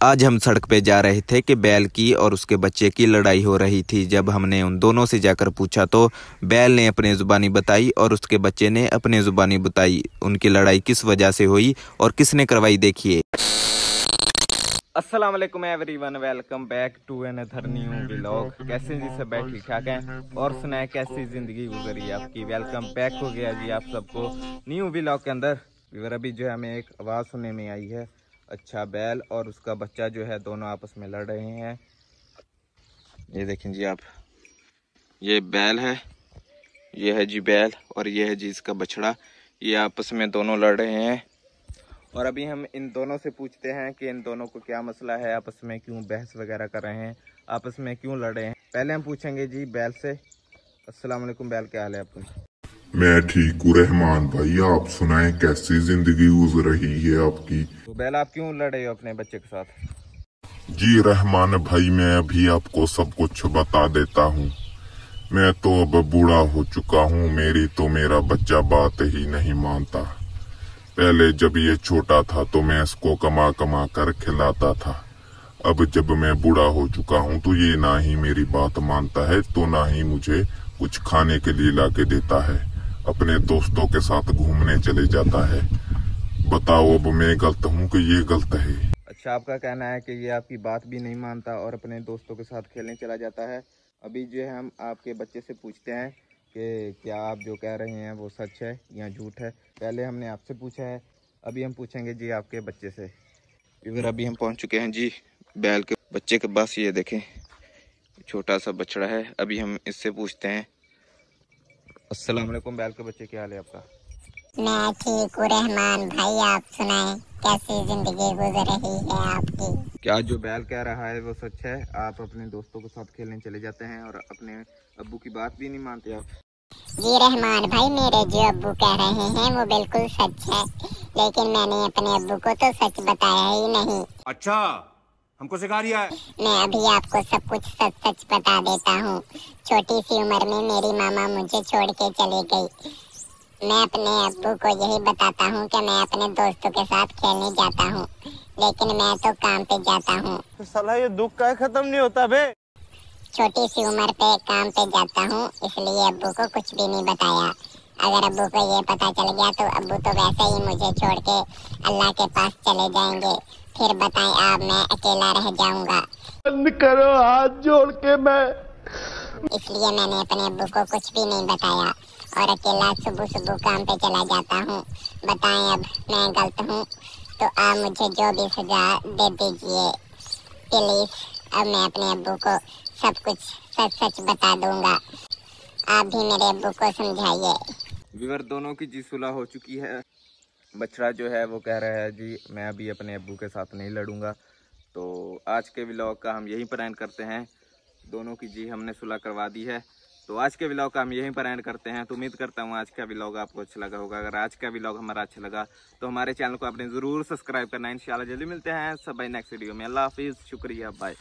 आज हम सड़क पे जा रहे थे कि बैल की और उसके बच्चे की लड़ाई हो रही थी। जब हमने उन दोनों से जाकर पूछा तो बैल ने अपनी ज़ुबानी बताई और उसके बच्चे ने अपनी ज़ुबानी बताई। उनकी लड़ाई किस वजह से हुई और किसने करवाई, देखिए। अस्सलाम वालेकुम everyone, welcome back to another new vlog. कैसे हैं जी सब? बैठ ठीक ठाक हैं और सुनाए कैसी ज़िंदगी गुजरी आपकी। वेलकम बैक हो गया जी आप सबको न्यू व्लॉग के अंदर। अभी जो है हमें एक आवाज़ सुनने में आई है। अच्छा, बैल और उसका बच्चा जो है दोनों आपस में लड़ रहे हैं। ये देखें जी आप, ये बैल है, ये है जी बैल और ये है जी इसका बछड़ा। ये आपस में दोनों लड़ रहे हैं और अभी हम इन दोनों से पूछते हैं कि इन दोनों को क्या मसला है, आपस में क्यों बहस वगैरह कर रहे हैं, आपस में क्यों लड़ रहे हैं। पहले हम पूछेंगे जी बैल से। अस्सलाम वालेकुम बैल, क्या हाल है आपका? मैं ठीक हूँ रहमान भाई, आप सुनाएं कैसी जिंदगी गुजर रही है आपकी। तो बैल आप क्यों लड़ रहे हो अपने बच्चे के साथ? जी रहमान भाई, मैं अभी आपको सब कुछ बता देता हूँ। मैं तो अब बूढ़ा हो चुका हूँ, मेरा बच्चा बात ही नहीं मानता। पहले जब ये छोटा था तो मैं इसको कमा कमा कर खिलाता था। अब जब मैं बूढ़ा हो चुका हूँ तो ये ना ही मेरी बात मानता है तो ना ही मुझे कुछ खाने के लिए लाके देता है। अपने दोस्तों के साथ घूमने चले जाता है। बताओ अब मैं गलत हूँ कि ये गलत है? अच्छा, आपका कहना है कि ये आपकी बात भी नहीं मानता और अपने दोस्तों के साथ खेलने चला जाता है। अभी जो है हम आपके बच्चे से पूछते हैं कि क्या आप जो कह रहे हैं वो सच है या झूठ है। पहले हमने आपसे पूछा है, अभी हम पूछेंगे जी आपके बच्चे से। इधर अभी हम पहुंच चुके हैं जी बैल के बच्चे के पास। ये देखें छोटा सा बछड़ा है। अभी हम इससे पूछते हैं। अस्सलाम वालेकुम बैल के बच्चे, क्या हाल है आपका? मैं ठीक हूँ रहमान भाई, आप सुनाएं कैसी जिंदगी गुजर रही है आपकी। क्या जो बैल कह रहा है वो सच है? आप अपने दोस्तों के साथ खेलने चले जाते हैं और अपने अब्बू की बात भी नहीं मानते आप? जी रहमान भाई, मेरे जो अब्बू कह रहे हैं वो बिल्कुल सच है, लेकिन मैंने अपने अब्बू को तो सच बताया ही नहीं। अच्छा, हमको सिखा रिया है। मैं अभी आपको सब कुछ सच सच बता देता हूँ। छोटी सी उम्र में मेरी मामा मुझे छोड़ के चली गई। मैं अपने अब्बू को यही बताता हूँ कि मैं अपने दोस्तों के साथ खेलने जाता हूँ, लेकिन मैं तो काम पे जाता हूँ। तो साला ये दुख का खत्म नहीं होता बे। छोटी सी उम्र पे काम पे जाता हूँ, इसलिए अब्बू को कुछ भी नहीं बताया। अगर अब्बू को ये पता चल गया तो अब्बू तो वैसे ही मुझे छोड़ के अल्लाह के पास चले जाएंगे। फिर बताएं आप, मैं अकेला रह जाऊंगा। बंद करो हाथ जोड़ के। मैं इसलिए मैंने अपने अब्बू को कुछ भी नहीं बताया और अकेला सुबह सुबह काम पे चला जाता हूँ। बताएं अब मैं गलत हूँ तो आप मुझे जो भी सजा दे दीजिए प्लीज। अब मैं अपने अब्बू को सब कुछ सच सच बता दूंगा। आप भी मेरे अब्बू को समझाइए। व्यूअर, दोनों की जी सुलह हो चुकी है। बछड़ा जो है वो कह रहा है जी मैं अभी अपने अब्बू के साथ नहीं लड़ूंगा। तो आज के व्लॉग का हम यहीं पर एंड करते हैं। दोनों की जी हमने सुलह करवा दी है, तो आज के व्लॉग का हम यहीं पर एंड करते हैं। तो उम्मीद करता हूँ आज का व्लॉग आपको अच्छा लगा होगा। अगर आज का व्लॉग हमारा अच्छा लगा तो हमारे चैनल को आपने ज़रूर सब्सक्राइब करना है। इंशाल्लाह जल्दी मिलते हैं सब भाई नेक्स्ट वीडियो में। अल्लाह हाफिज़, शुक्रिया, बाय।